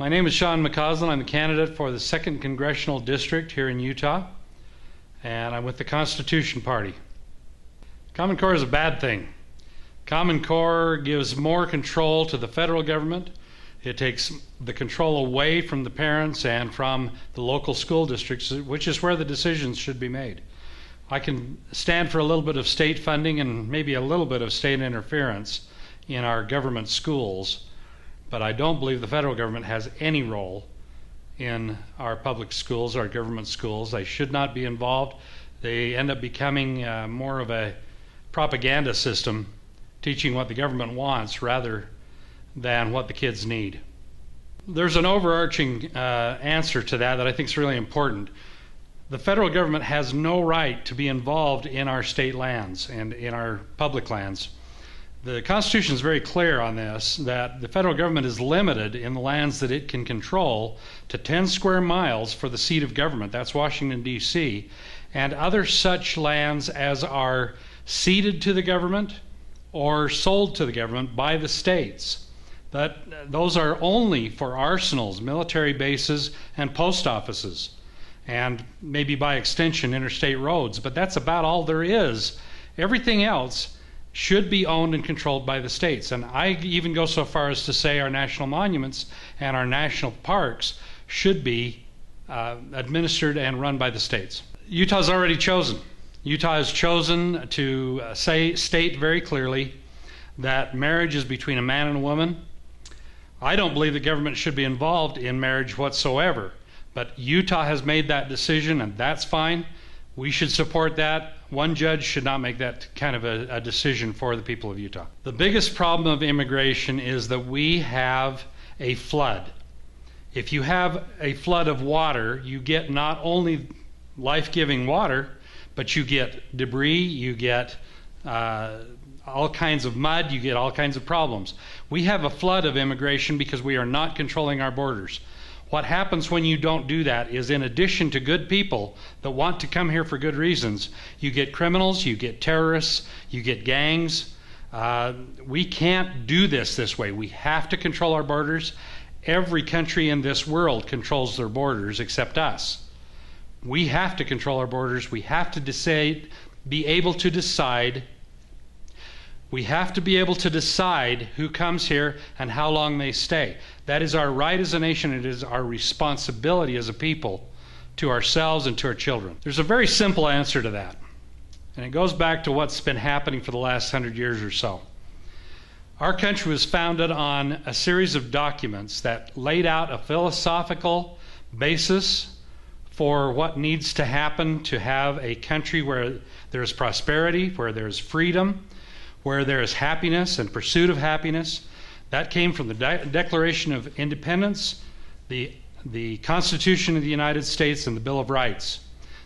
My name is Shaun. I'm a candidate for the 2nd Congressional District here in Utah, and I'm with the Constitution Party. Common Core is a bad thing. Common Core gives more control to the federal government. It takes the control away from the parents and from the local school districts, which is where the decisions should be made. I can stand for a little bit of state funding and maybe a little bit of state interference in our government schools, but I don't believe the federal government has any role in our public schools, our government schools. They should not be involved. They end up becoming more of a propaganda system, teaching what the government wants rather than what the kids need. There's an overarching answer to that I think is really important. The federal government has no right to be involved in our state lands and in our public lands. The Constitution is very clear on this, that the federal government is limited in the lands that it can control to 10 square miles for the seat of government. That's Washington, D.C., and other such lands as are ceded to the government or sold to the government by the states. Those are only for arsenals, military bases, and post offices, and maybe by extension interstate roads, but that's about all there is. Everything else should be owned and controlled by the states. And I even go so far as to say our national monuments and our national parks should be administered and run by the states. Utah's already chosen. Utah has chosen to state very clearly that marriage is between a man and a woman. I don't believe the government should be involved in marriage whatsoever, but Utah has made that decision, and that's fine. We should support that. One judge should not make that kind of a decision for the people of Utah. The biggest problem of immigration is that we have a flood. If you have a flood of water, you get not only life-giving water, but you get debris, you get all kinds of mud, you get all kinds of problems. We have a flood of immigration because we are not controlling our borders. What happens when you don't do that is, in addition to good people that want to come here for good reasons, you get criminals, you get terrorists, you get gangs. We can't do this way. We have to control our borders. Every country in this world controls their borders except us. We have to control our borders. We have to be able to decide. We have to be able to decide who comes here and how long they stay. That is our right as a nation. It is our responsibility as a people to ourselves and to our children. There's a very simple answer to that, and it goes back to what's been happening for the last 100 years or so. Our country was founded on a series of documents that laid out a philosophical basis for what needs to happen to have a country where there's prosperity, where there's freedom, where there is happiness and pursuit of happiness. That came from the Declaration of Independence, the Constitution of the United States, and the Bill of Rights.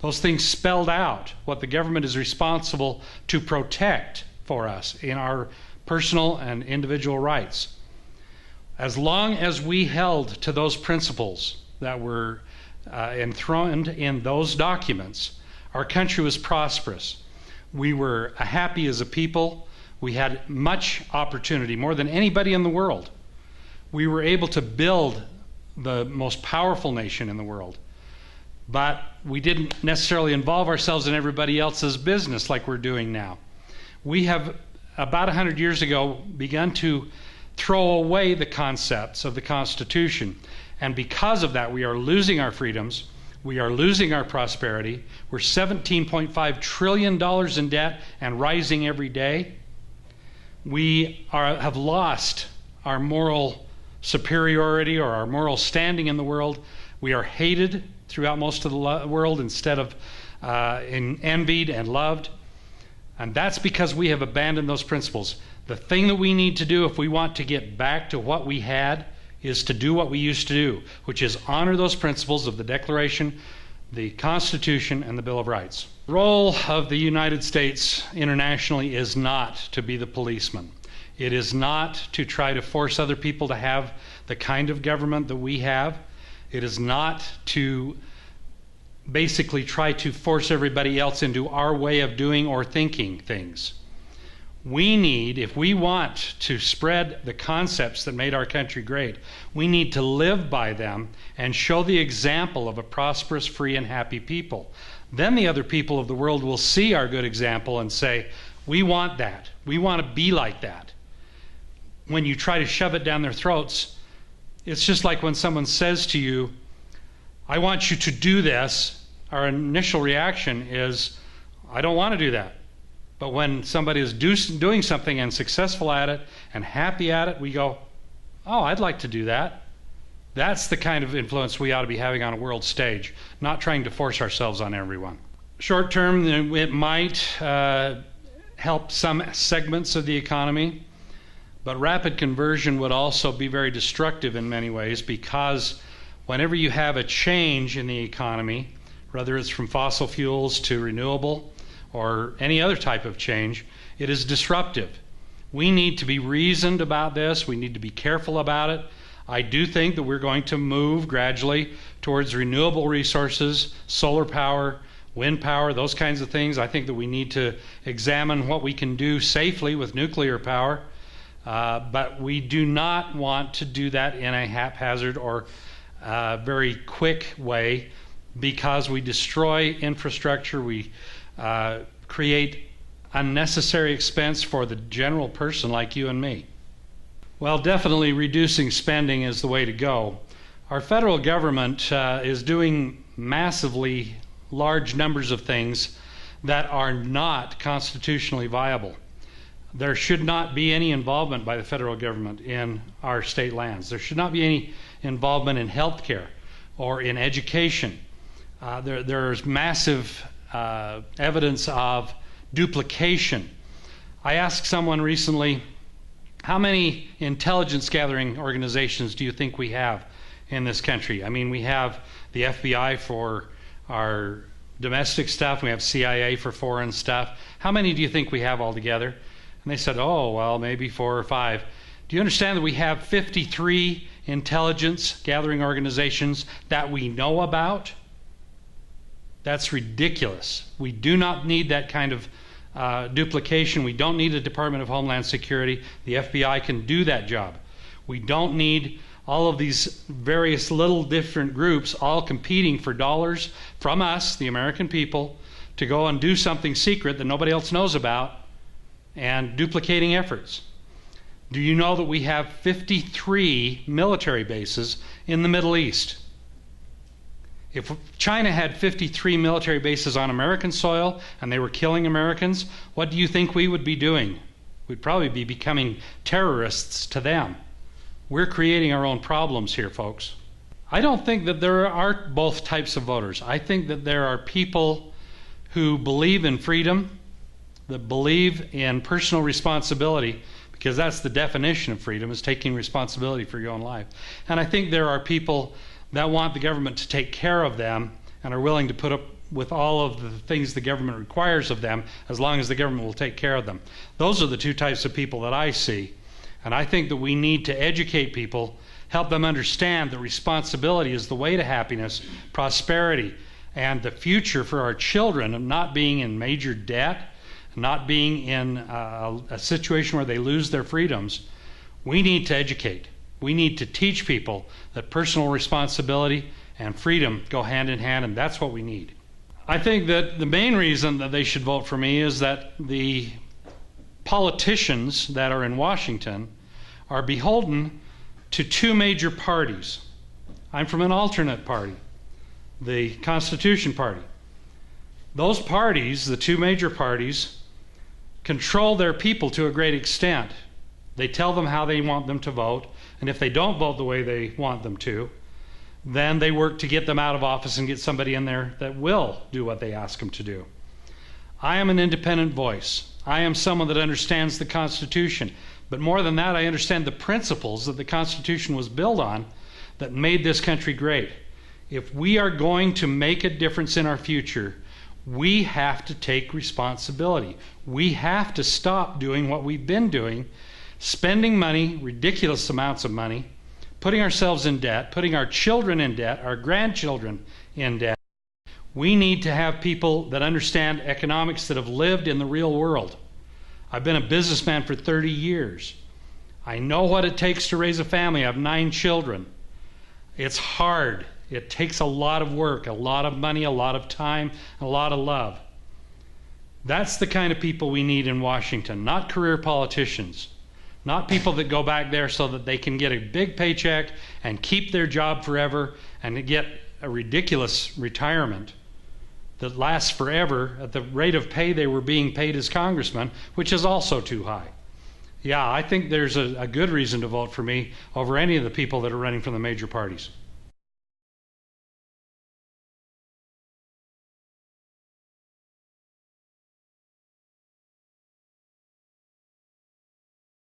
Those things spelled out what the government is responsible to protect for us in our personal and individual rights. As long as we held to those principles that were enthroned in those documents, our country was prosperous. We were happy as a people. We had much opportunity, more than anybody in the world. We were able to build the most powerful nation in the world, but we didn't necessarily involve ourselves in everybody else's business like we're doing now. We have, about 100 years ago, begun to throw away the concepts of the Constitution, and because of that, we are losing our freedoms. We are losing our prosperity. We're $17.5 trillion in debt and rising every day. We have lost our moral superiority or our moral standing in the world. We are hated throughout most of the world instead of envied and loved. And that's because we have abandoned those principles. The thing that we need to do if we want to get back to what we had is to do what we used to do, which is honor those principles of the Declaration, the Constitution, and the Bill of Rights. The role of the United States internationally is not to be the policeman. It is not to try to force other people to have the kind of government that we have. It is not to basically try to force everybody else into our way of doing or thinking things. We need, if we want to spread the concepts that made our country great, we need to live by them and show the example of a prosperous, free, and happy people. Then the other people of the world will see our good example and say, we want that. We want to be like that. When you try to shove it down their throats, it's just like when someone says to you, I want you to do this. Our initial reaction is, I don't want to do that. But when somebody is doing something and successful at it and happy at it, we go, oh, I'd like to do that. That's the kind of influence we ought to be having on a world stage, not trying to force ourselves on everyone. Short term, it might help some segments of the economy, but rapid conversion would also be very destructive in many ways, because whenever you have a change in the economy, whether it's from fossil fuels to renewable, or any other type of change, it is disruptive. We need to be reasoned about this. We need to be careful about it. I do think that we're going to move gradually towards renewable resources, solar power, wind power, those kinds of things. I think that we need to examine what we can do safely with nuclear power, but we do not want to do that in a haphazard or very quick way, because we destroy infrastructure, we create unnecessary expense for the general person like you and me. Well, definitely reducing spending is the way to go. Our federal government is doing massively large numbers of things that are not constitutionally viable. There should not be any involvement by the federal government in our state lands. There should not be any involvement in health care or in education. There's massive evidence of duplication. I asked someone recently, how many intelligence gathering organizations do you think we have in this country? I mean, we have the FBI for our domestic stuff, we have CIA for foreign stuff. How many do you think we have altogether? And they said, oh, well, maybe 4 or 5. Do you understand that we have 53 intelligence gathering organizations that we know about? That's ridiculous. We do not need that kind of duplication. We don't need a Department of Homeland Security. The FBI can do that job. We don't need all of these various little different groups all competing for dollars from us, the American people, to go and do something secret that nobody else knows about and duplicating efforts. Do you know that we have 53 military bases in the Middle East? If China had 53 military bases on American soil and they were killing Americans, what do you think we would be doing? We'd probably be becoming terrorists to them. We're creating our own problems here, folks. I don't think that there are both types of voters. I think that there are people who believe in freedom, that believe in personal responsibility, because that's the definition of freedom, is taking responsibility for your own life. And I think there are people that want the government to take care of them and are willing to put up with all of the things the government requires of them as long as the government will take care of them. Those are the two types of people that I see. And I think that we need to educate people, help them understand that responsibility is the way to happiness, prosperity, and the future for our children of not being in major debt, not being in a situation where they lose their freedoms. We need to educate. We need to teach people that personal responsibility and freedom go hand in hand, and that's what we need. I think that the main reason that they should vote for me is that the politicians that are in Washington are beholden to two major parties. I'm from an alternate party, the Constitution Party. Those parties, the two major parties, control their people to a great extent. They tell them how they want them to vote, and if they don't vote the way they want them to, then they work to get them out of office and get somebody in there that will do what they ask them to do. I am an independent voice. I am someone that understands the Constitution. But more than that, I understand the principles that the Constitution was built on that made this country great. If we are going to make a difference in our future, we have to take responsibility. We have to stop doing what we've been doing, spending money, ridiculous amounts of money, putting ourselves in debt, putting our children in debt, our grandchildren in debt. We need to have people that understand economics that have lived in the real world. I've been a businessman for 30 years. I know what it takes to raise a family. I have 9 children. It's hard. It takes a lot of work, a lot of money, a lot of time, a lot of love. That's the kind of people we need in Washington, not career politicians, not people that go back there so that they can get a big paycheck and keep their job forever and get a ridiculous retirement that lasts forever at the rate of pay they were being paid as congressmen, which is also too high. Yeah, I think there's a good reason to vote for me over any of the people that are running from the major parties.